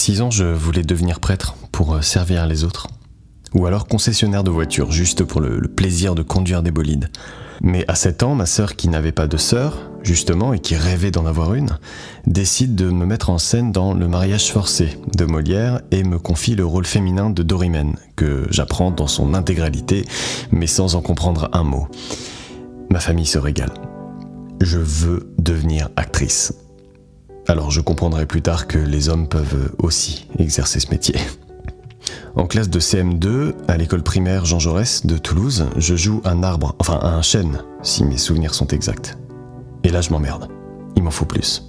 6 ans, je voulais devenir prêtre pour servir les autres. Ou alors concessionnaire de voitures, juste pour le plaisir de conduire des bolides. Mais à 7 ans, ma sœur, qui n'avait pas de sœur, justement, et qui rêvait d'en avoir une, décide de me mettre en scène dans Le mariage forcé de Molière et me confie le rôle féminin de Dorimène, que j'apprends dans son intégralité, mais sans en comprendre un mot. Ma famille se régale. Je veux devenir actrice. Alors je comprendrai plus tard que les hommes peuvent aussi exercer ce métier. En classe de CM2, à l'école primaire Jean Jaurès de Toulouse, je joue un arbre, enfin un chêne, si mes souvenirs sont exacts. Et là je m'emmerde. Il m'en faut plus.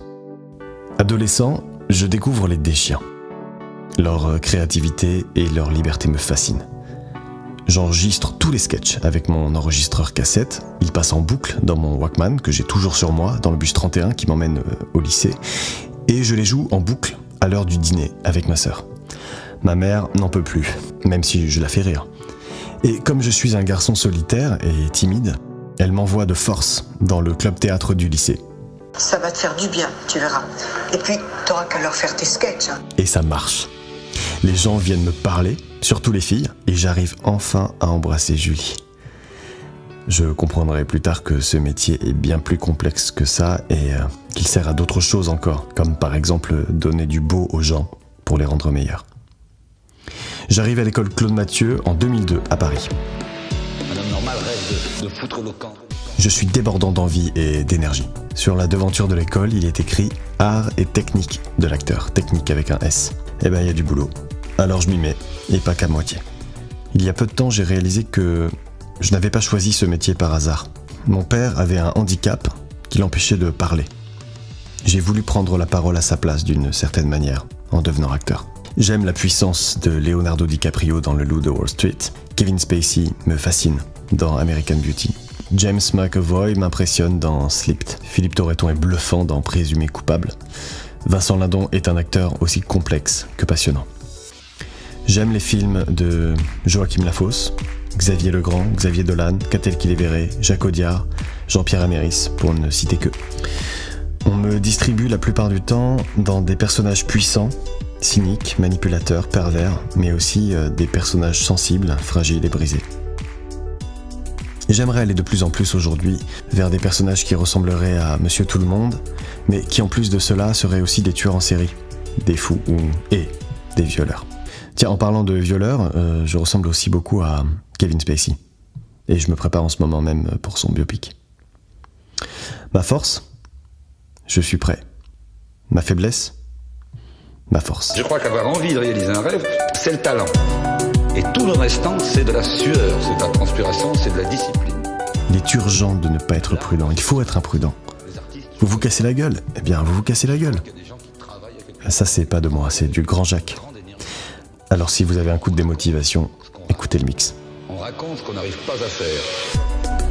Adolescent, je découvre les Deschiens. Leur créativité et leur liberté me fascinent. J'enregistre tous les sketchs avec mon enregistreur cassette. Il passe en boucle dans mon Walkman que j'ai toujours sur moi dans le bus 31 qui m'emmène au lycée. Et je les joue en boucle à l'heure du dîner avec ma sœur. Ma mère n'en peut plus, même si je la fais rire. Et comme je suis un garçon solitaire et timide, elle m'envoie de force dans le club théâtre du lycée. Ça va te faire du bien, tu verras. Et puis, t'auras qu'à leur faire tes sketchs. Et ça marche. Les gens viennent me parler, surtout les filles, et j'arrive enfin à embrasser Julie. Je comprendrai plus tard que ce métier est bien plus complexe que ça et qu'il sert à d'autres choses encore, comme par exemple donner du beau aux gens pour les rendre meilleurs. J'arrive à l'école Claude Mathieu en 2002 à Paris. Un homme normal rêve de foutre le camp. Je suis débordant d'envie et d'énergie. Sur la devanture de l'école, il est écrit « Art et technique de l'acteur », technique avec un S. Eh ben, il y a du boulot. Alors je m'y mets, et pas qu'à moitié. Il y a peu de temps, j'ai réalisé que je n'avais pas choisi ce métier par hasard. Mon père avait un handicap qui l'empêchait de parler. J'ai voulu prendre la parole à sa place d'une certaine manière, en devenant acteur. J'aime la puissance de Leonardo DiCaprio dans Le Loup de Wall Street. Kevin Spacey me fascine dans American Beauty. James McAvoy m'impressionne dans Slipped. Philippe Torreton est bluffant dans Présumé coupable. Vincent Lindon est un acteur aussi complexe que passionnant. J'aime les films de Joachim Lafosse, Xavier Legrand, Xavier Dolan, Catel Kiléveré, Jacques Audiard, Jean-Pierre Améris, pour ne citer que. On me distribue la plupart du temps dans des personnages puissants, cyniques, manipulateurs, pervers, mais aussi des personnages sensibles, fragiles et brisés. J'aimerais aller de plus en plus aujourd'hui vers des personnages qui ressembleraient à Monsieur Tout-le-Monde, mais qui en plus de cela seraient aussi des tueurs en série, des fous et des violeurs. Tiens, en parlant de violeurs, je ressemble aussi beaucoup à Kevin Spacey. Et je me prépare en ce moment même pour son biopic. Ma force ? Je suis prêt. Ma faiblesse ? Ma force. Je crois qu'avoir envie de réaliser un rêve, c'est le talent. Et tout le restant, c'est de la sueur, c'est de la transpiration, c'est de la discipline. Il est urgent de ne pas être prudent. Il faut être imprudent. Vous vous cassez la gueule ? Eh bien, vous vous cassez la gueule. Ça, c'est pas de moi, c'est du grand Jacques. Alors si vous avez un coup de démotivation, écoutez le mix. On raconte ce qu'on n'arrive pas à faire.